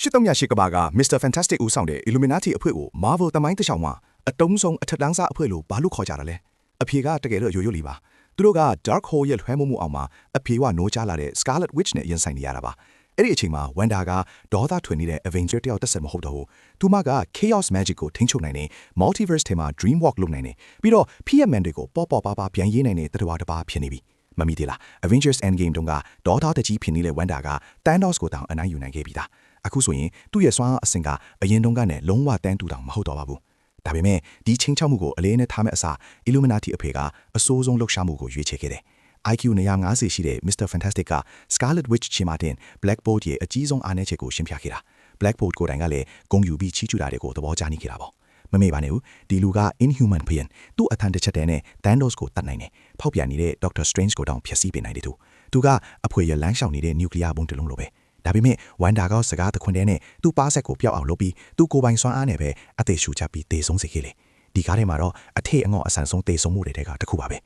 ရှစ်တုံးရရှိကဘာက Mr. Fantastic ဦးဆောင်တဲ့ Illuminati အဖွဲ့ကို Marvel တမိုင်းတစ်ချောင်းမှာအတုံးဆုံးအထက်တန်းစားအဖွဲ့လို့ဘာလို့ခေါ်ကြတာလဲအဖြေကတကယ်တော့ရိုးရိုးလေးပါသူတို့က Dark Hole ရဲ့လွှဲမှုမှုအောင်မှာအဖြေကနိုးချလာတဲ့ Scarlet Witch နဲ့ရင်ဆိုင်နေရတာပါအဲ့ဒီအချိန်မှာ Wanda ကဒေါသထွင်နေတဲ့ Avenger တယောက်တက်ဆက်မဟုတ်တော့ဘူးသူမက Chaos Magic ကိုထိန်းချုပ်နိုင်တယ် Multiverse ထဲမှာ Dream Walk လုပ်နိုင်တယ်ပြီးတော့ Fiat Man တွေကိုပေါ့ပါပြန်ရေးနိုင်တဲ့တတော်တစ်ပါးဖြစ်နေပြီမမီသေးလား Avengers Endgame တုန်းကဒေါသတကြီးဖြစ်နေတဲ့ Wanda က Thanos ကိုတောင်အနိုင်ယူနိုင်ခဲ့ပြီသားအခုဆိုရင်သူ့ရဲ့စွမ်းအားအဆင့်ကအရင်တုန်းကနဲ့လုံးဝတန်းတူတောင်မဟုတ်တော့ပါဘူးဒါပေမဲ့ဒီချင်းချောက်မှုကိုအလေးနဲ့ထားမဲ့အစား Illuminati အဖေကအစိုးဆုံးလှုပ်ရှားမှုကိုရွေးချယ်ခဲ့တယ် IQ 150ရှိတဲ့ Mr. Fantastic က Scarlet Witch ချီမာတင် Black Bolt ရဲ့အကြီးဆုံးအားနည်းချက်ကိုရှင်းပြခဲ့တာ Black Bolt ကိုယ်တိုင်ကလည်းဂုဏ်ယူပြီးချီးကျူးတာတွေကိုသဘောကျနေခဲ့တာပေါ့မမေ့ပါနဲ့ဦးဒီလူက Inhuman ဖျင်သူ့အထံတစ်ချက်တည်းနဲ့ Thanos ကိုတတ်နိုင်တယ်ဖောက်ပြန်နေတဲ့ Doctor Strange ကိုတောင်ဖျက်ဆီးပေးနိုင်တယ်သူကအဖွေရလမ်းလျှောက်နေတဲ့ Nuclear ဘုံတစ်လုံးလိုပဲဒါပေမဲ့ Wanda ကစကားတခွန်းတည်းနဲ့သူ့ပါဆက်ကိုပျောက်အောင်လုပ်ပြီးသူ့ကိုယ်ပိုင်စွမ်းအားနဲ့ပဲအသေးရှူချပြီးတေဆုံးစေခဲ့လေဒီကားထဲမှာတော့အထည်အငေါ့အဆန်ဆုံးတေဆုံးမှုတွေကတခုပါပဲ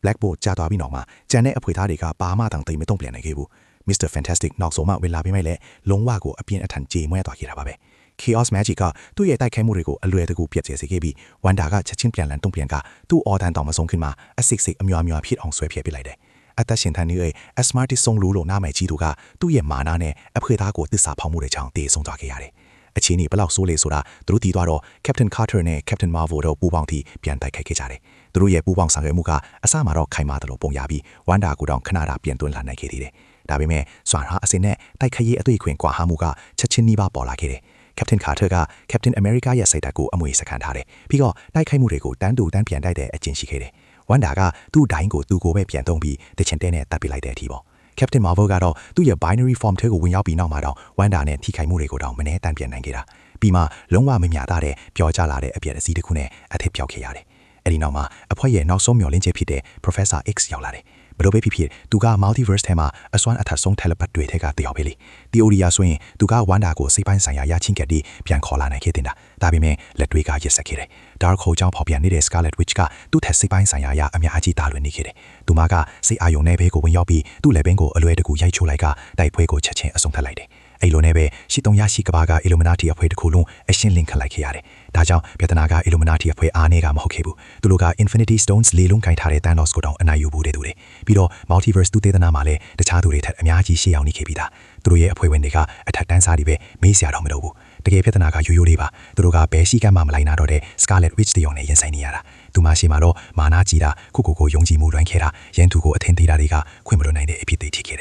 Black Bolt ကြာသွားပြီးနောက်မှာဂျန်တဲ့အဖွေသားတွေကဘာမှတောင်သိမတုံ့ပြန်နိုင်ခဲ့ဘူး Mr. Fantastic နောက်ဆုံးမှဝင်လာပြီးမဲ့လေလုံးဝကိုအပြင်းအထန်ကြေမွဲသွားခဲ့တာပါပဲ Chaos Magic ကသူ့ရဲ့တိုက်ခိုက်မှုတွေကိုအလွယ်တကူပြတ်ကျစေခဲ့ပြီး Wanda ကချက်ချင်းပြန်လည်တုံ့ပြန်ကသူ့အော်တန်တောင်မဆုံးခင်မှာအစစ်စစ်အမြွာဖြစ်အောင်ဆွဲဖျက်ပစ်လိုက်တယ်အသက်ရှင်ထန်နေတဲ့ Smartest ဆုံးလို့နားမယ်ကြီးသူကသူ့ရဲ့မာနနဲ့အဖွေသားကိုတစ္ဆာဖောက်မှုတွေကြောင့်တေဆုံးသွားခဲ့ရတယ်အခြေအနေဘယ်လောက်ဆိုးလဲဆိုတာသူတို့တည်သွားတော့ Captain Carter နဲ့ Captain Marvel တို့ပူးပေါင်းပြီးပြန်တိုက်ခိုက်ခဲ့ကြတယ်သူတို့ရဲ့ပူးပေါင်းဆောင်ရွက်မှုကအစမှာတော့ခိုင်မာတယ်လို့ပုံရပြီး Wanda ကိုတောင်ခဏတာပြန်သွင်းလာနိုင်ခဲ့သေးတယ်ဒါပေမဲ့စွမ်းအားအစင်နဲ့တိုက်ခိုက်ရေးအတွေ့အခွင့်ကွာဟမှုကချက်ချင်းနီးပါးပေါ်လာခဲ့တယ်Captain Carter က Captain America ရဲ့စိတ်ဓာတ်ကိုအမွေစခံထားတယ်ပြီးတော့တိုက်ခိုက်မှုတွေကိုတန်းတူတန်းပြန်တိုက်တဲ့အကျင့်ရှိခဲ့တယ် Wanda ကသူ့ဒိုင်းကိုသူ့ကိုပဲပြန်သုံးပြီးတချင်တဲနဲ့တတ်ပစ်လိုက်တဲ့အထိပေါ့ Captain Marvel ကတော့သူ့ရဲ့ binary form ထဲကိုဝင်ရောက်ပြီးနောက်မှာတော့ Wanda နဲ့ထိခိုက်မှုတွေကိုတော့မနှဲတန်းပြန်နိုင်ခဲ့တာပြီးမှလုံးဝမမြတာတဲ့ပျော်ကြလာတဲ့အပြည့်အစည်းတစ်ခုနဲ့အထက်ပြောက်ခဲ့ရတယ်အဲ့ဒီနောက်မှာအဖွဲ့ရဲ့နောက်ဆုံးမျှော်လင့်ချက်ဖြစ်တဲ့ Professor X ရောက်လာတယ်ဘယ်လိုပဲဖြစ်သူက multiverse ထဲမှာအစွမ်းအထက်ဆုံး telepathy တွေထဲကတယောက်ပဲလေ theory ဆိုရင်သူက Wanda ကိုစိတ်ပိုင်းဆိုင်ရာရချင်းကတည်းပြန်ခေါ်လာနိုင်ခဲ့တင်တာဒါပေမဲ့လက်တွေကရစ်ဆက်ခဲ့တယ် Dark Hole ကြောင့်ဖော်ပြနေတဲ့ Scarlet Witch ကသူ့ထက်စိတ်ပိုင်းဆိုင်ရာအများကြီးတာလွင်နေခဲ့တယ်သူမကစိတ်အာရုံနဲ့ဘေးကိုဝင်ရောက်ပြီးသူ့လက်ဘင်းကိုအလွယ်တကူရိုက်ချိုးလိုက်ကတိုက်ပွဲကိုချက်ချင်းအဆုံးသတ်လိုက်တယ်အဲ့လိုနဲ့ပဲရှစ်တုံးရရှိကဘာက Illuminati အဖွဲ့တစ်ခုလုံးအရှင်းလင်းခတ်လိုက်ခဲ့ရတယ်ဒါကြောင့်ပြဿနာက Illuminati အဖွဲ့အားနည်းကမဟုတ်ခဲ့ဘူးသူတို့က Infinity Stones လေးလုံးကင်ထားတဲ့ Thanos ကိုတောင်အနိုင်ယူဖို့တဲ့သူတွေပြီးတော့ Multiverse သူတေသနာမှာလည်းတခြားသူတွေထက်အများကြီးရှေ့အောင်နေခဲ့ပြီးသားသူတို့ရဲ့အဖွဲ့ဝင်တွေကအထက်တန်းစားတွေပဲမေးစရာတော့မလိုဘူးတကယ်ပြဿနာကရိုးရိုးလေးပါသူတို့ကဘယ်ရှိကမှမလိုက်နာတော့တဲ့ Scarlet Witch တယောက်နဲ့ရင်ဆိုင်နေရတာသူမရှိမှာတော့မာနာကြီးတာကိုယုံကြည်မှုလွှမ်းခဲ့တာရန်သူကိုအထင်သေးတာတွေကခွင့်မလွှတ်နိုင်တဲ့အဖြစ်တွေဖြစ်ခဲ့တယ်